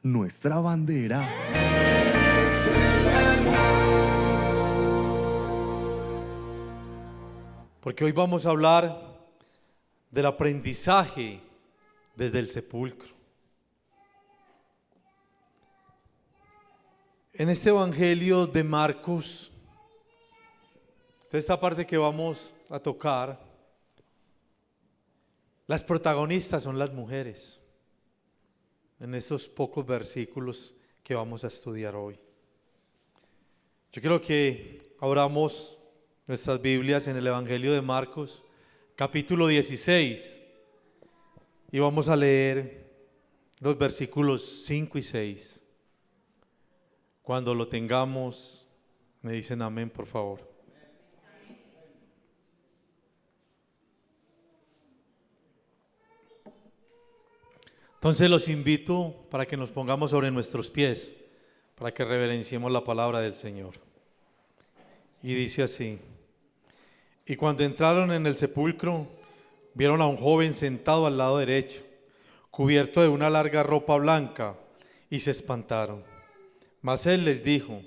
nuestra bandera. Porque hoy vamos a hablar del aprendizaje desde el sepulcro. En este Evangelio de Marcos, esta parte que vamos a tocar, las protagonistas son las mujeres. En estos pocos versículos que vamos a estudiar hoy. Yo quiero que abramos nuestras Biblias en el Evangelio de Marcos, capítulo 16, y vamos a leer los versículos 5 y 6. Cuando lo tengamos, me dicen amén, por favor. Entonces los invito para que nos pongamos sobre nuestros pies, para que reverenciemos la palabra del Señor. Y dice así: y cuando entraron en el sepulcro, vieron a un joven sentado al lado derecho, cubierto de una larga ropa blanca, y se espantaron. Mas él les dijo: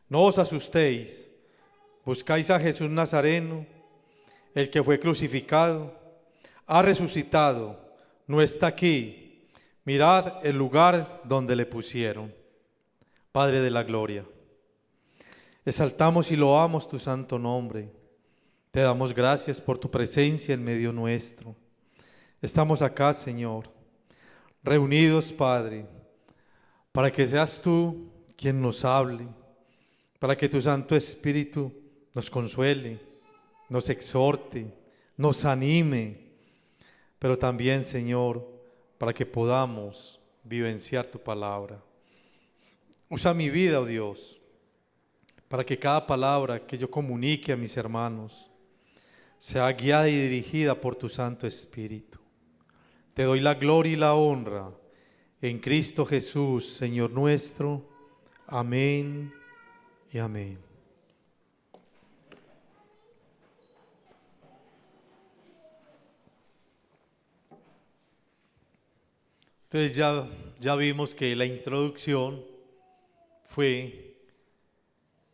no os asustéis, buscáis a Jesús Nazareno, el que fue crucificado, ha resucitado, no está aquí. Mirad el lugar donde le pusieron. Padre de la gloria, exaltamos y loamos tu santo nombre. Te damos gracias por tu presencia en medio nuestro. Estamos acá, Señor, reunidos, Padre, para que seas tú quien nos hable, para que tu Santo Espíritu nos consuele, nos exhorte, nos anime, pero también, Señor, para que podamos vivenciar tu palabra. Usa mi vida, oh Dios, para que cada palabra que yo comunique a mis hermanos sea guiada y dirigida por tu Santo Espíritu. Te doy la gloria y la honra en Cristo Jesús, Señor nuestro. Amén y amén. Entonces ya vimos que la introducción fue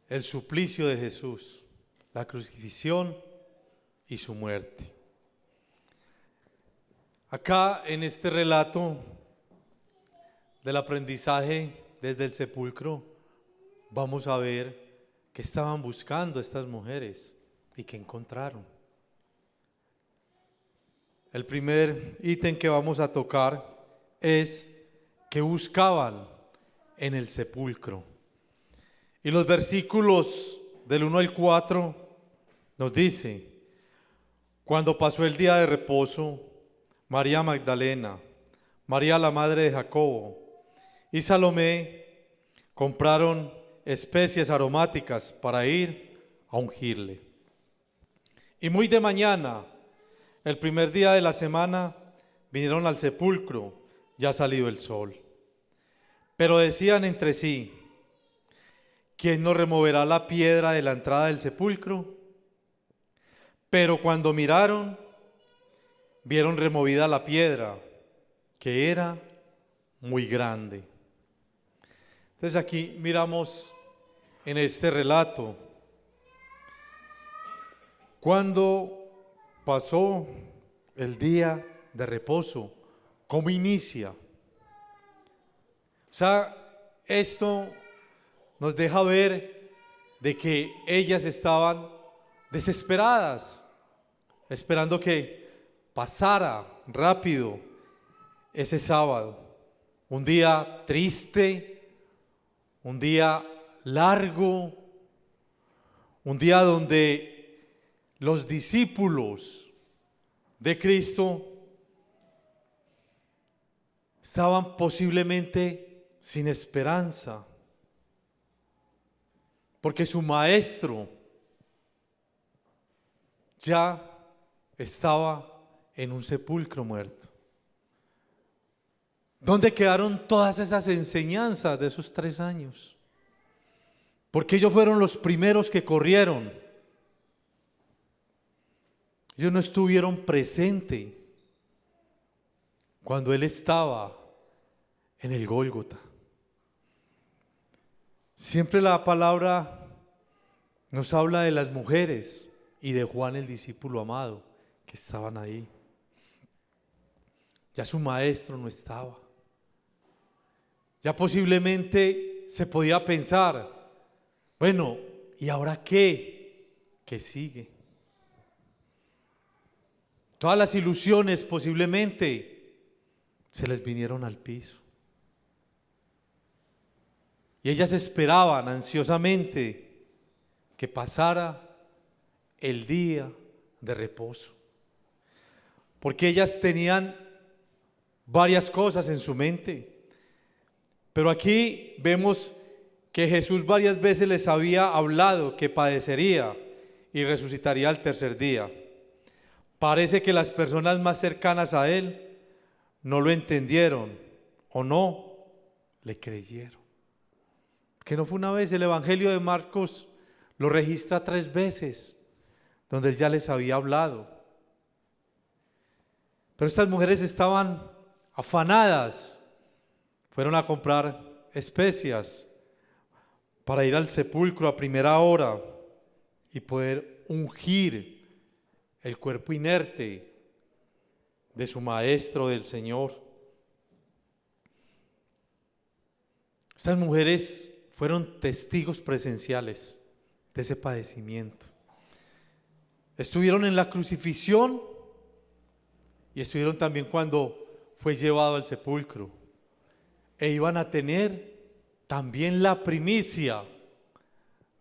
el suplicio de Jesús, la crucifixión y su muerte. Acá en este relato del aprendizaje desde el sepulcro, vamos a ver qué estaban buscando estas mujeres y qué encontraron. El primer ítem que vamos a tocar es que buscaban en el sepulcro. Y los versículos del 1 al 4 nos dice: cuando pasó el día de reposo, María Magdalena, María la madre de Jacobo y Salomé compraron especies aromáticas para ir a ungirle. Y muy de mañana, el primer día de la semana, vinieron al sepulcro, ya salido el sol. Pero decían entre sí: ¿quién nos removerá la piedra de la entrada del sepulcro? Pero cuando miraron, vieron removida la piedra, que era muy grande. Entonces aquí miramos en este relato, cuando pasó el día de reposo, ¿cómo inicia? O sea, esto nos deja ver de que ellas estaban desesperadas, esperando que pasara rápido ese sábado, un día triste, un día largo, un día donde los discípulos de Cristo estaban posiblemente sin esperanza, porque su maestro ya estaba en un sepulcro muerto. ¿Dónde quedaron todas esas enseñanzas de esos 3 años? Porque ellos fueron los primeros que corrieron. Ellos no estuvieron presentes cuando Él estaba en el Gólgota. Siempre la palabra nos habla de las mujeres y de Juan el discípulo amado que estaban ahí. Ya su maestro no estaba. Ya posiblemente se podía pensar, bueno, ¿y ahora qué? ¿Qué sigue? Todas las ilusiones posiblemente se les vinieron al piso. Y ellas esperaban ansiosamente que pasara el día de reposo. Porque ellas tenían varias cosas en su mente. Pero aquí vemos que Jesús varias veces les había hablado que padecería y resucitaría al tercer día. Parece que las personas más cercanas a Él no lo entendieron o no le creyeron. Que no fue una vez. El Evangelio de Marcos lo registra 3 veces, donde Él ya les había hablado. Pero estas mujeres estaban afanadas. Fueron a comprar especias para ir al sepulcro a primera hora y poder ungir el cuerpo inerte de su maestro, del Señor. Estas mujeres fueron testigos presenciales de ese padecimiento. Estuvieron en la crucifixión y estuvieron también cuando fue llevado al sepulcro. E iban a tener también la primicia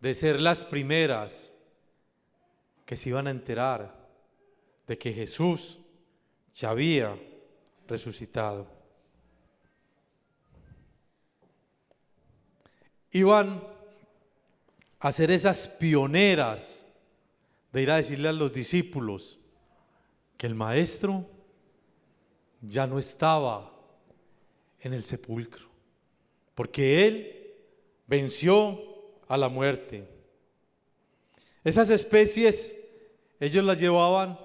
de ser las primeras que se iban a enterar de que Jesús ya había resucitado. Iban a ser esas pioneras de ir a decirle a los discípulos que el maestro ya no estaba en el sepulcro, porque Él venció a la muerte. Esas especies ellos las llevaban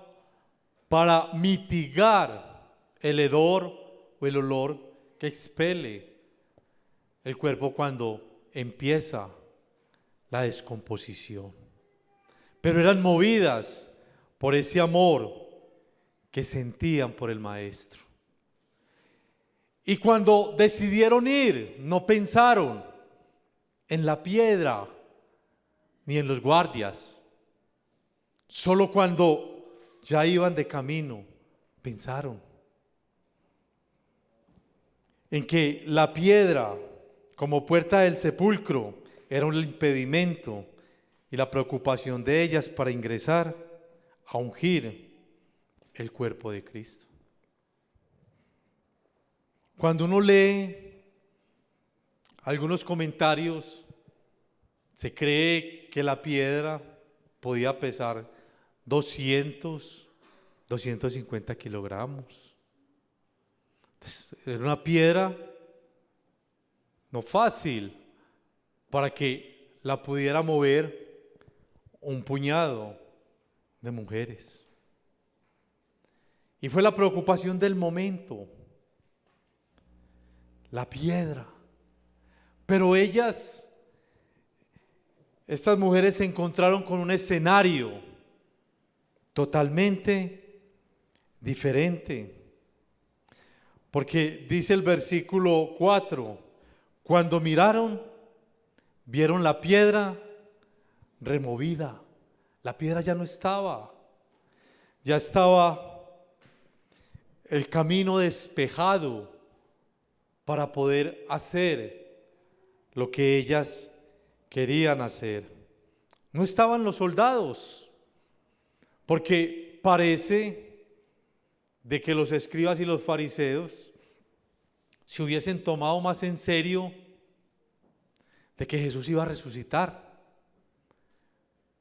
para mitigar el hedor o el olor que expele el cuerpo cuando empieza la descomposición. Pero eran movidas por ese amor que sentían por el maestro. Y cuando decidieron ir, no pensaron en la piedra ni en los guardias. Solo cuando ya iban de camino, pensaron en que la piedra como puerta del sepulcro era un impedimento y la preocupación de ellas para ingresar a ungir el cuerpo de Cristo. Cuando uno lee algunos comentarios, se cree que la piedra podía pesar 250 kilogramos. Entonces, era una piedra no fácil para que la pudiera mover un puñado de mujeres. Y fue la preocupación del momento. La piedra. Pero estas mujeres se encontraron con un escenario totalmente diferente. Porque dice el versículo 4, cuando miraron, vieron la piedra removida. La piedra ya no estaba. Ya estaba el camino despejado para poder hacer lo que ellas querían hacer. No estaban los soldados, porque parece de que los escribas y los fariseos se hubiesen tomado más en serio de que Jesús iba a resucitar,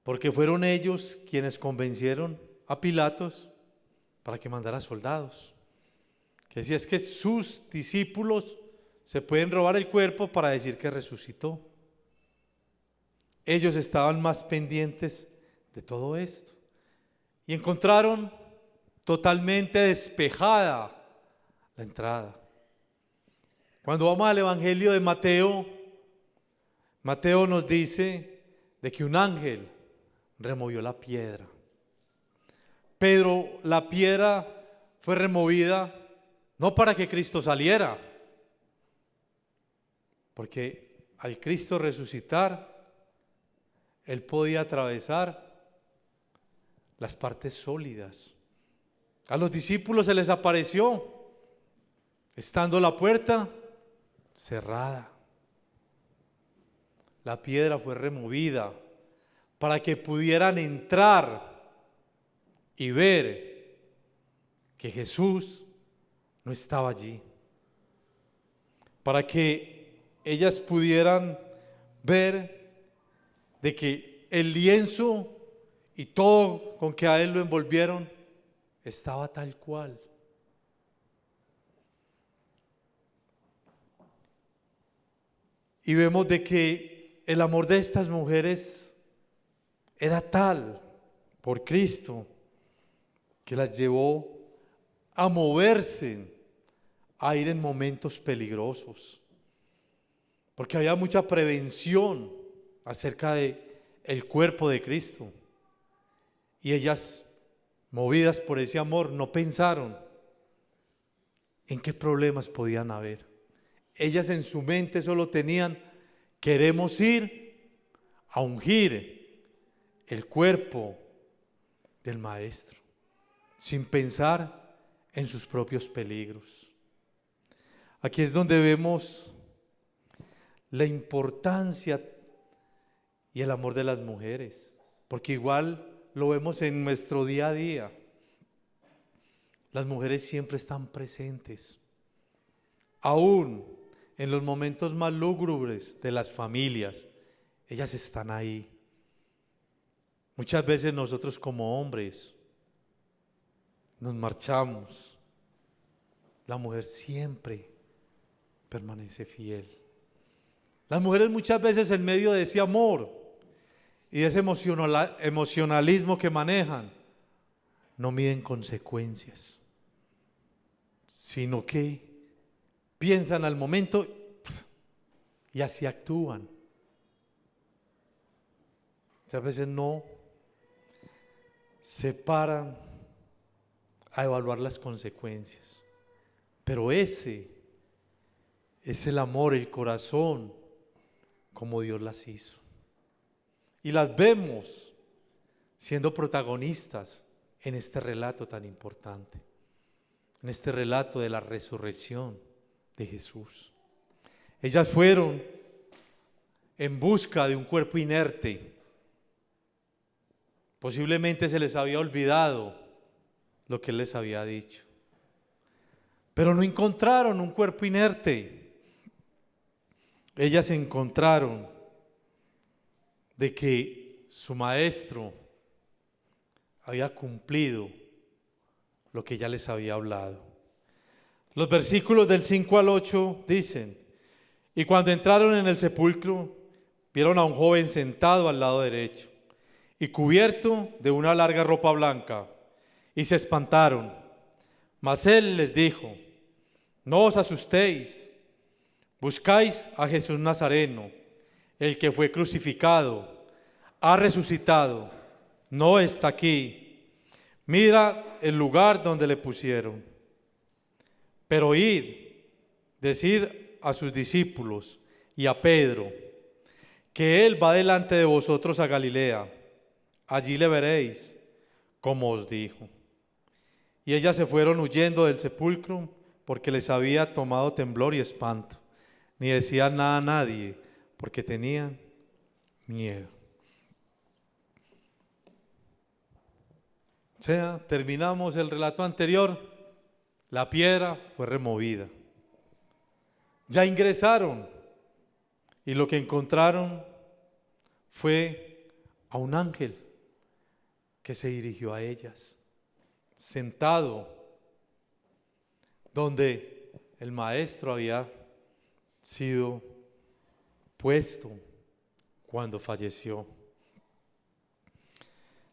porque fueron ellos quienes convencieron a Pilatos para que mandara soldados. Que decía, es que sus discípulos se pueden robar el cuerpo para decir que resucitó. Ellos estaban más pendientes de todo esto y encontraron totalmente despejada la entrada. Cuando vamos al Evangelio de Mateo, Mateo nos dice de que un ángel removió la piedra. Pero la piedra fue removida no para que Cristo saliera, porque al Cristo resucitar, Él podía atravesar las partes sólidas. A los discípulos se les apareció, estando la puerta cerrada. La piedra fue removida para que pudieran entrar y ver que Jesús no estaba allí. Para que ellas pudieran ver de que el lienzo y todo con que a Él lo envolvieron estaba tal cual. Y vemos de que el amor de estas mujeres era tal por Cristo que las llevó a moverse, a ir en momentos peligrosos, porque había mucha prevención acerca de el cuerpo de Cristo, y ellas, movidas por ese amor, no pensaron en qué problemas podían haber. Ellas en su mente solo tenían: queremos ir a ungir el cuerpo del Maestro, sin pensar en sus propios peligros. Aquí es donde vemos la importancia y el amor de las mujeres, porque igual lo vemos en nuestro día a día. Las mujeres siempre están presentes, aún en los momentos más lúgubres de las familias. Ellas están ahí. Muchas veces nosotros como hombres nos marchamos, la mujer siempre permanece fiel. Las mujeres muchas veces, en medio de ese amor y de ese emocionalismo que manejan, no miden consecuencias, sino que piensan al momento y así actúan. Muchas veces no se paran a evaluar las consecuencias. Pero ese es el amor, el corazón, como Dios las hizo. Y las vemos siendo protagonistas en este relato tan importante, en este relato de la resurrección de Jesús. Ellas fueron en busca de un cuerpo inerte. Posiblemente se les había olvidado lo que Él les había dicho, pero no encontraron un cuerpo inerte. Ellas encontraron de que su Maestro había cumplido lo que ya les había hablado. Los versículos del 5 al 8 dicen: y cuando entraron en el sepulcro, vieron a un joven sentado al lado derecho y cubierto de una larga ropa blanca, y se espantaron. Mas Él les dijo: no os asustéis, buscáis a Jesús Nazareno, el que fue crucificado. Ha resucitado, no está aquí. Mira el lugar donde le pusieron. Pero id, decid a sus discípulos y a Pedro, que Él va delante de vosotros a Galilea. Allí le veréis, como os dijo. Y ellas se fueron huyendo del sepulcro, porque les había tomado temblor y espanto. Ni decían nada a nadie, porque tenían miedo. O sea, terminamos el relato anterior. La piedra fue removida. Ya ingresaron, y lo que encontraron fue a un ángel que se dirigió a ellas, sentado donde el Maestro había sido puesto cuando falleció.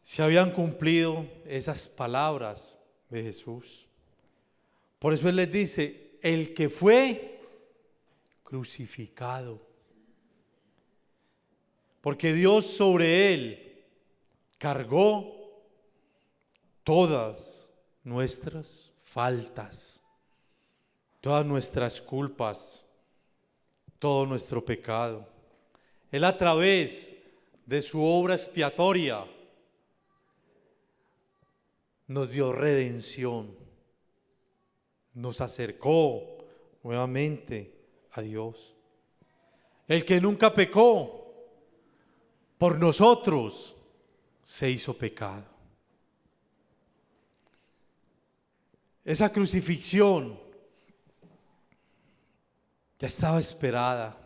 Se habían cumplido esas palabras de Jesús. Por eso Él les dice: el que fue, crucificado. Porque Dios sobre él cargó todas nuestras faltas, todas nuestras culpas, todo nuestro pecado. Él a través de su obra expiatoria nos dio redención, nos acercó nuevamente a Dios. El que nunca pecó, por nosotros se hizo pecado. Esa crucifixión ya estaba esperada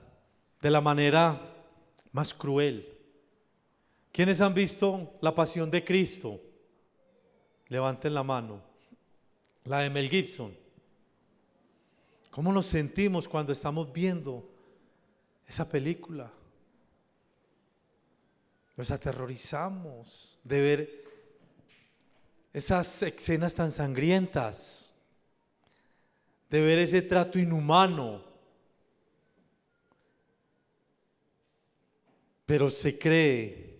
de la manera más cruel. ¿Quiénes han visto La Pasión de Cristo? Levanten la mano. La de Mel Gibson. ¿Cómo nos sentimos cuando estamos viendo esa película? Nos aterrorizamos de ver esas escenas tan sangrientas, de ver ese trato inhumano. Pero se cree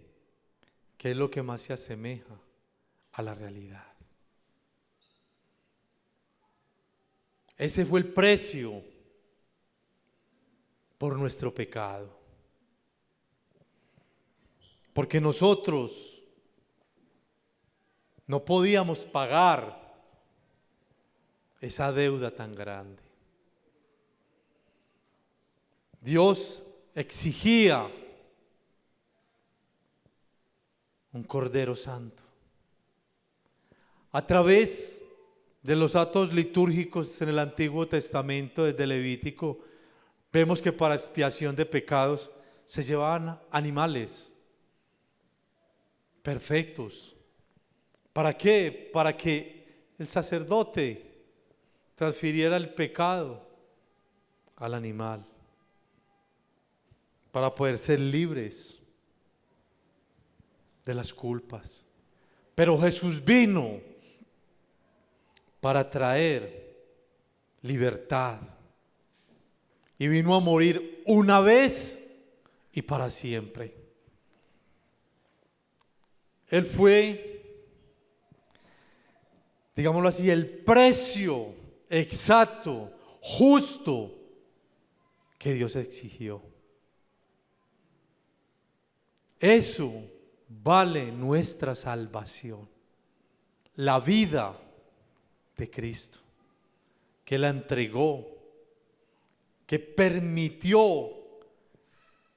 que es lo que más se asemeja a la realidad. Ese fue el precio por nuestro pecado. Porque nosotros no podíamos pagar esa deuda tan grande. Dios exigía un Cordero Santo. A través de los actos litúrgicos en el Antiguo Testamento, desde Levítico, vemos que para expiación de pecados se llevaban animales perfectos. ¿Para qué? Para que el sacerdote transfiriera el pecado al animal, para poder ser libres de las culpas. Pero Jesús vino para traer libertad y vino a morir una vez y para siempre. Él fue, digámoslo así, el precio exacto, justo que Dios exigió. Eso vale nuestra salvación, la vida de Cristo, que la entregó, que permitió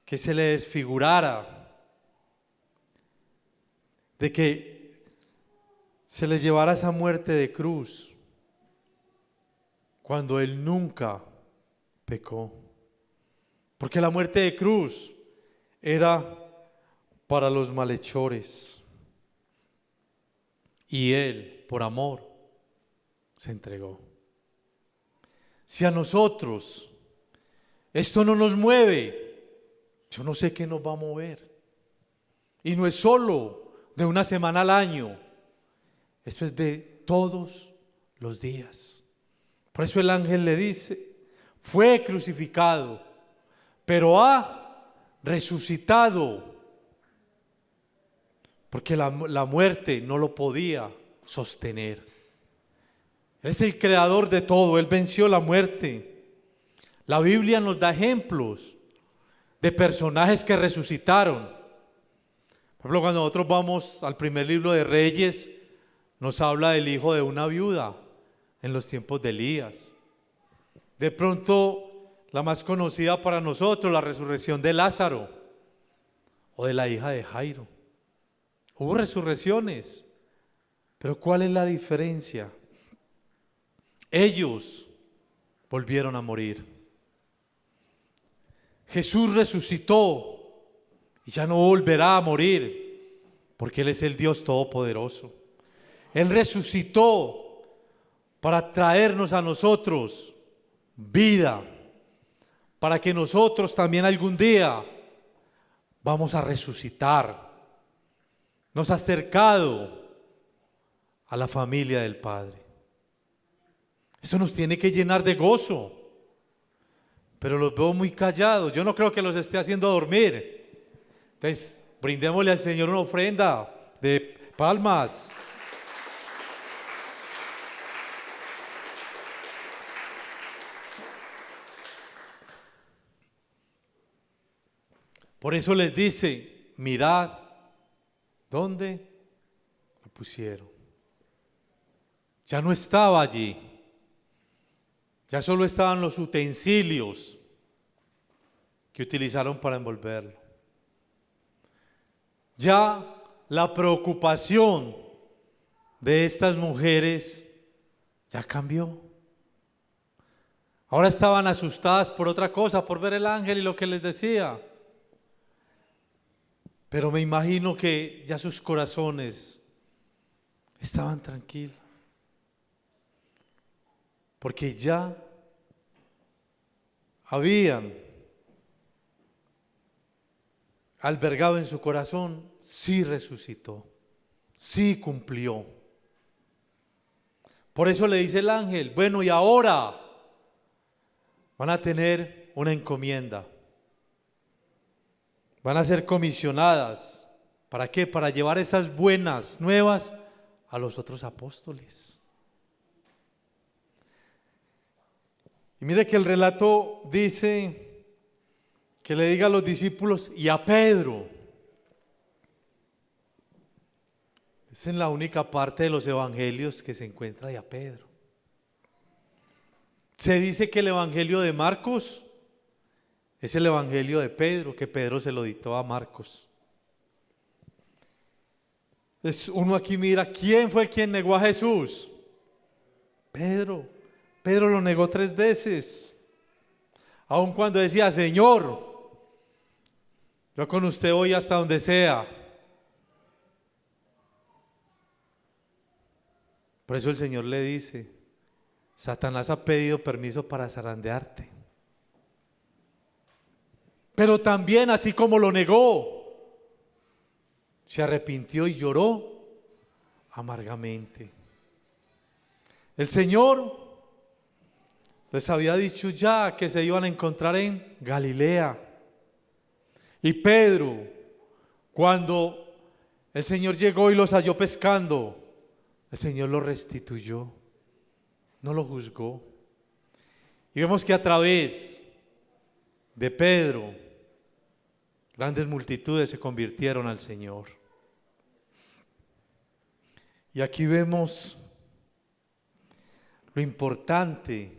que se le desfigurara, de que se le llevara esa muerte de cruz, cuando Él nunca pecó. Porque la muerte de cruz era para los malhechores, y Él, por amor, se entregó. Si a nosotros esto no nos mueve, yo no sé qué nos va a mover. Y no es solo de una semana al año, esto es de todos los días. Por eso el ángel le dice: fue crucificado, pero ha resucitado. Porque la muerte no lo podía sostener. Él es el creador de todo, Él venció la muerte. La Biblia nos da ejemplos de personajes que resucitaron. Por ejemplo, cuando nosotros vamos al primer libro de Reyes, nos habla del hijo de una viuda en los tiempos de Elías. De pronto, la más conocida para nosotros, la resurrección de Lázaro o de la hija de Jairo. Hubo resurrecciones, pero ¿cuál es la diferencia? Ellos volvieron a morir. Jesús resucitó y ya no volverá a morir, porque Él es el Dios Todopoderoso. Él resucitó para traernos a nosotros vida, para que nosotros también algún día vamos a resucitar. Nos ha acercado a la familia del Padre. Esto nos tiene que llenar de gozo, pero los veo muy callados. Yo no creo que los esté haciendo dormir. Entonces, brindémosle al Señor una ofrenda de palmas. Por eso les dice, mirad, ¿dónde lo pusieron? Ya no estaba allí. Ya solo estaban los utensilios que utilizaron para envolverlo. Ya la preocupación de estas mujeres ya cambió. Ahora estaban asustadas por otra cosa, por ver el ángel y lo que les decía. Pero me imagino que ya sus corazones estaban tranquilos. Porque ya habían albergado en su corazón, sí resucitó, sí cumplió. Por eso le dice el ángel, bueno, y ahora van a tener una encomienda. Van a ser comisionadas. ¿Para qué? Para llevar esas buenas nuevas a los otros apóstoles. Y mire que el relato dice que le diga a los discípulos y a Pedro. Es en la única parte de los evangelios que se encuentra ahí a Pedro. Se dice que el evangelio de Marcos es el evangelio de Pedro, que Pedro se lo dictó a Marcos. Entonces uno aquí mira, ¿quién fue quien negó a Jesús? Pedro. Pedro lo negó 3 veces. Aun cuando decía, Señor, yo con usted voy hasta donde sea. Por eso el Señor le dice, Satanás ha pedido permiso para zarandearte. Pero también, así como lo negó, se arrepintió y lloró amargamente. El Señor les había dicho ya que se iban a encontrar en Galilea. Y Pedro, cuando el Señor llegó y los halló pescando, el Señor los restituyó, no lo juzgó. Y vemos que a través de Pedro, grandes multitudes se convirtieron al Señor. Y aquí vemos lo importante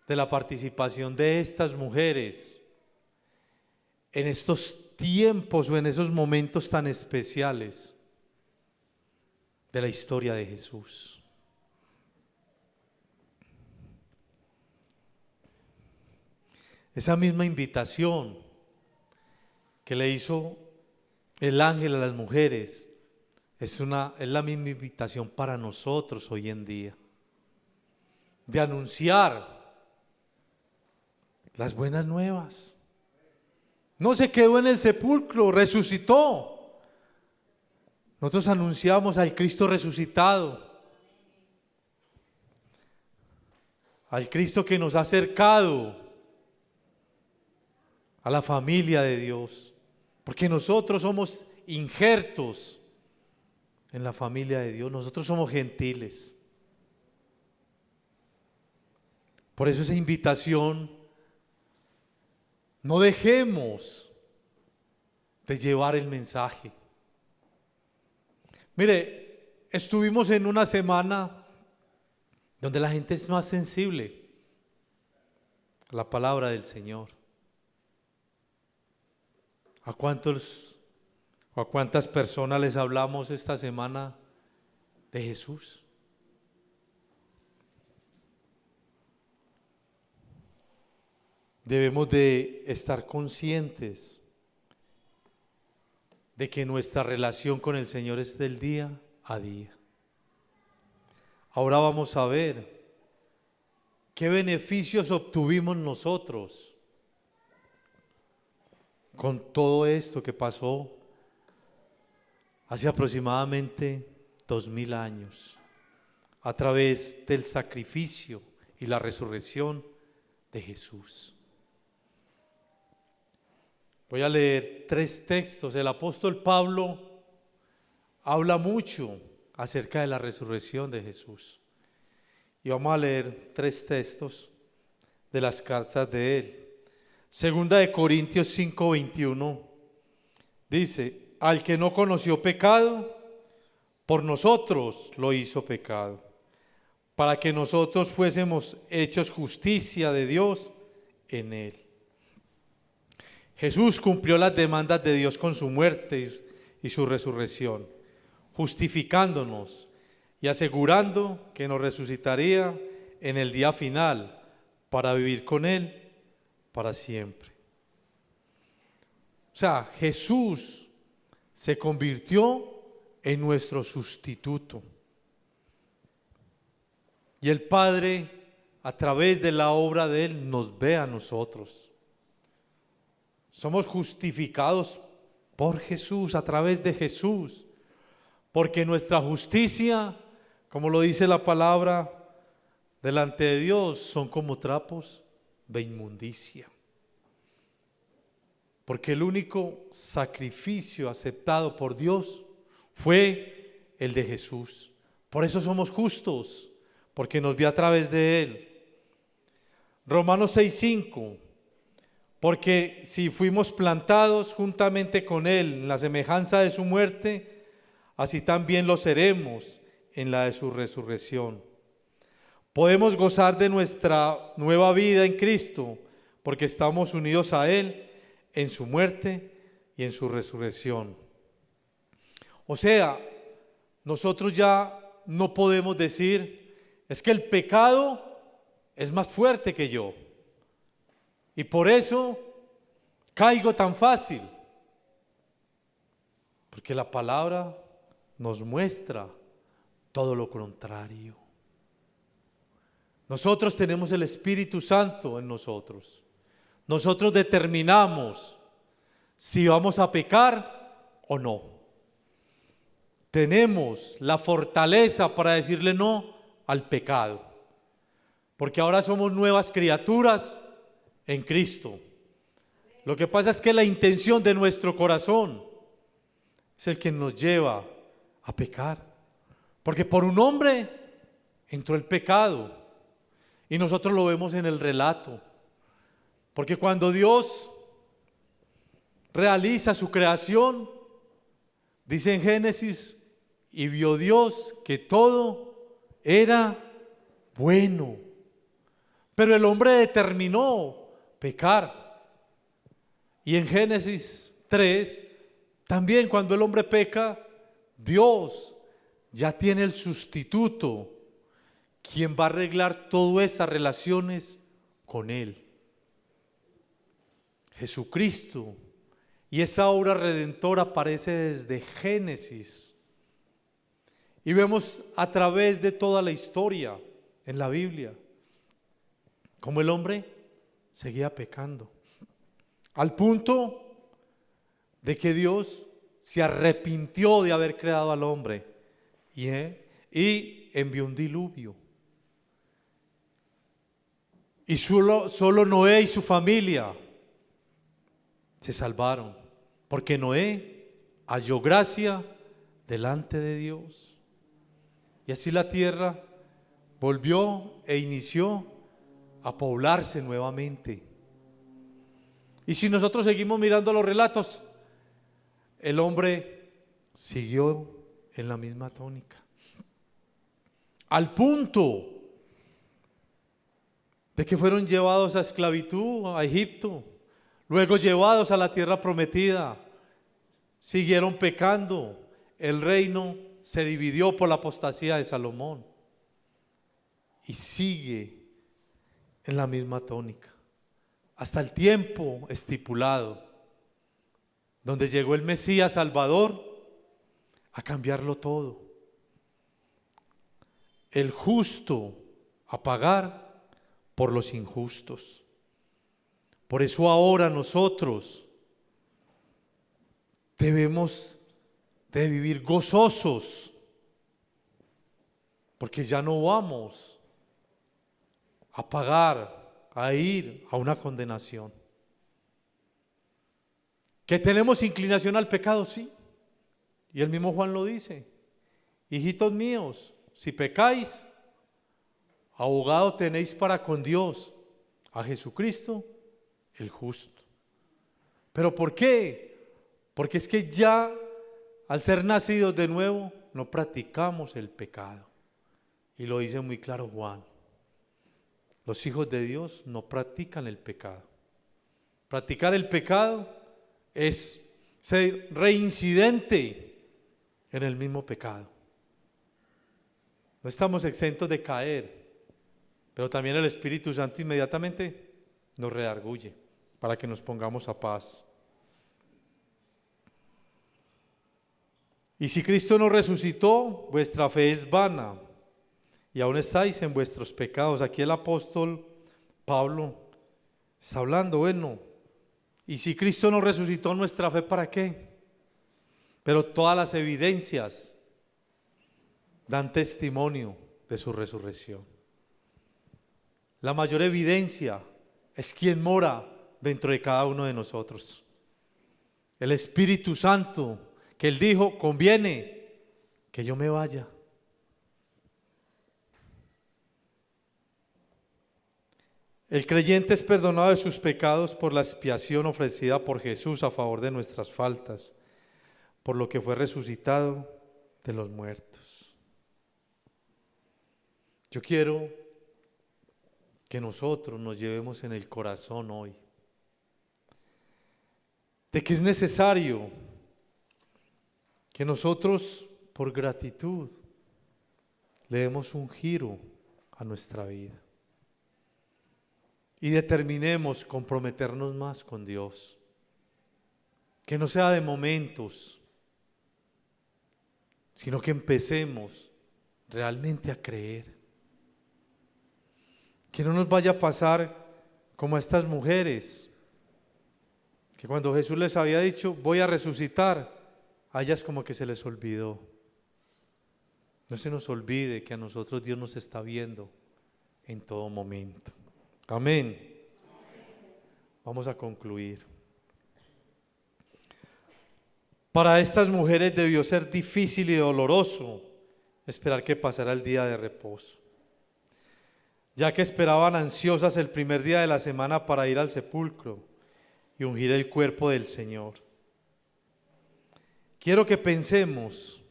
de la participación de estas mujeres en estos tiempos o en esos momentos tan especiales de la historia de Jesús. Esa misma invitación que le hizo el ángel a las mujeres es la misma invitación para nosotros hoy en día, de anunciar las buenas nuevas. No se quedó en el sepulcro, resucitó. Nosotros anunciamos al Cristo resucitado, al Cristo que nos ha acercado a la familia de Dios, porque nosotros somos injertos en la familia de Dios, nosotros somos gentiles. Por eso esa invitación, no dejemos de llevar el mensaje. Mire, estuvimos en una semana donde la gente es más sensible a la palabra del Señor. ¿A cuántas personas les hablamos esta semana de Jesús? Debemos de estar conscientes de que nuestra relación con el Señor es del día a día. Ahora vamos a ver qué beneficios obtuvimos nosotros con todo esto que pasó hace aproximadamente 2000 años, a través del sacrificio y la resurrección de Jesús. Voy a leer 3 textos. El apóstol Pablo habla mucho acerca de la resurrección de Jesús. Y vamos a leer 3 textos de las cartas de él. Segunda de Corintios 5:21 dice: al que no conoció pecado, por nosotros lo hizo pecado, para que nosotros fuésemos hechos justicia de Dios en él. Jesús cumplió las demandas de Dios con su muerte y su resurrección, justificándonos y asegurando que nos resucitaría en el día final para vivir con Él para siempre. O sea, Jesús se convirtió en nuestro sustituto. Y el Padre, a través de la obra de Él, nos ve a nosotros. Somos justificados por Jesús, a través de Jesús, porque nuestra justicia, como lo dice la palabra, delante de Dios son como trapos de inmundicia. Porque el único sacrificio aceptado por Dios fue el de Jesús. Por eso somos justos, porque nos vio a través de Él. Romanos 6:5: porque si fuimos plantados juntamente con Él en la semejanza de su muerte, así también lo seremos en la de su resurrección. Podemos gozar de nuestra nueva vida en Cristo, porque estamos unidos a Él en su muerte y en su resurrección. O sea, nosotros ya no podemos decir, es que el pecado es más fuerte que yo, y por eso caigo tan fácil. Porque la palabra nos muestra todo lo contrario. Nosotros tenemos el Espíritu Santo en nosotros. Nosotros determinamos si vamos a pecar o no. Tenemos la fortaleza para decirle no al pecado. Porque ahora somos nuevas criaturas en Cristo. Lo que pasa es que la intención de nuestro corazón es el que nos lleva a pecar. Porque por un hombre entró el pecado. Y nosotros lo vemos en el relato. Porque cuando Dios realiza su creación, dice en Génesis, y vio Dios que todo era bueno. Pero el hombre determinó pecar. Y en Génesis 3, también cuando el hombre peca, Dios ya tiene el sustituto, quien va a arreglar todas esas relaciones con él. Jesucristo. Y esa obra redentora aparece desde Génesis. Y vemos a través de toda la historia en la Biblia cómo el hombre seguía pecando. Al punto de que Dios se arrepintió de haber creado al hombre y envió un diluvio. Y solo Noé y su familia se salvaron, porque Noé halló gracia delante de Dios. Y así la tierra volvió e inició a poblarse nuevamente. Y si nosotros seguimos mirando los relatos, el hombre siguió en la misma tónica, al punto de que fueron llevados a esclavitud a Egipto, luego llevados a la tierra prometida, siguieron pecando, el reino se dividió por la apostasía de Salomón y sigue en la misma tónica hasta el tiempo estipulado, donde llegó el Mesías Salvador a cambiarlo todo, el justo a pagar por los injustos. Por eso ahora nosotros debemos de vivir gozosos, porque ya no vamos a pagar a ir a una condenación. ¿Que tenemos inclinación al pecado? Sí. Y el mismo Juan lo dice. Hijitos míos, si pecáis, abogado tenéis para con Dios, a Jesucristo el justo. ¿Pero por qué? Porque es que ya al ser nacidos de nuevo no practicamos el pecado. Y lo dice muy claro Juan. Los hijos de Dios no practican el pecado. Practicar el pecado es ser reincidente en el mismo pecado. No estamos exentos de caer, pero también el Espíritu Santo inmediatamente nos redarguye para que nos pongamos a paz. Y si Cristo no resucitó, vuestra fe es vana y aún estáis en vuestros pecados. Aquí el apóstol Pablo está hablando, bueno, y si Cristo no resucitó, nuestra fe ¿para qué? Pero todas las evidencias dan testimonio de su resurrección. La mayor evidencia es quien mora dentro de cada uno de nosotros. El Espíritu Santo, que Él dijo, conviene que yo me vaya. El creyente es perdonado de sus pecados por la expiación ofrecida por Jesús a favor de nuestras faltas, por lo que fue resucitado de los muertos. Yo quiero que nosotros nos llevemos en el corazón hoy de que es necesario que nosotros, por gratitud, le demos un giro a nuestra vida y determinemos comprometernos más con Dios. Que no sea de momentos, sino que empecemos realmente a creer. Que no nos vaya a pasar como a estas mujeres, que cuando Jesús les había dicho, voy a resucitar, a ellas como que se les olvidó. No se nos olvide que a nosotros Dios nos está viendo en todo momento. Amén. Vamos a concluir. Para estas mujeres debió ser difícil y doloroso esperar que pasara el día de reposo, ya que esperaban ansiosas el primer día de la semana para ir al sepulcro y ungir el cuerpo del Señor. Quiero que pensemos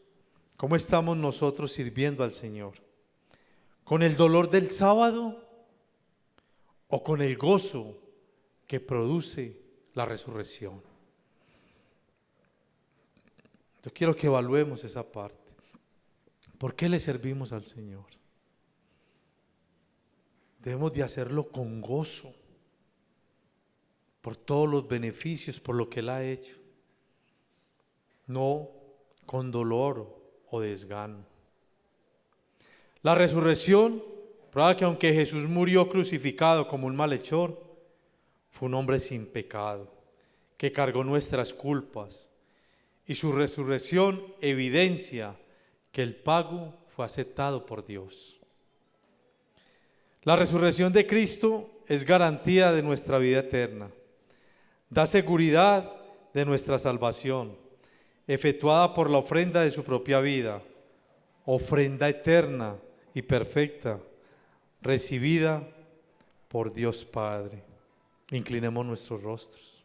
cómo estamos nosotros sirviendo al Señor. ¿Con el dolor del sábado o con el gozo que produce la resurrección? Yo quiero que evaluemos esa parte. ¿Por qué le servimos al Señor? Debemos de hacerlo con gozo, por todos los beneficios, por lo que Él ha hecho, no con dolor o desgano. La resurrección prueba que aunque Jesús murió crucificado como un malhechor, fue un hombre sin pecado, que cargó nuestras culpas, y su resurrección evidencia que el pago fue aceptado por Dios. La resurrección de Cristo es garantía de nuestra vida eterna. Da seguridad de nuestra salvación, efectuada por la ofrenda de su propia vida, ofrenda eterna y perfecta, recibida por Dios Padre. Inclinemos nuestros rostros.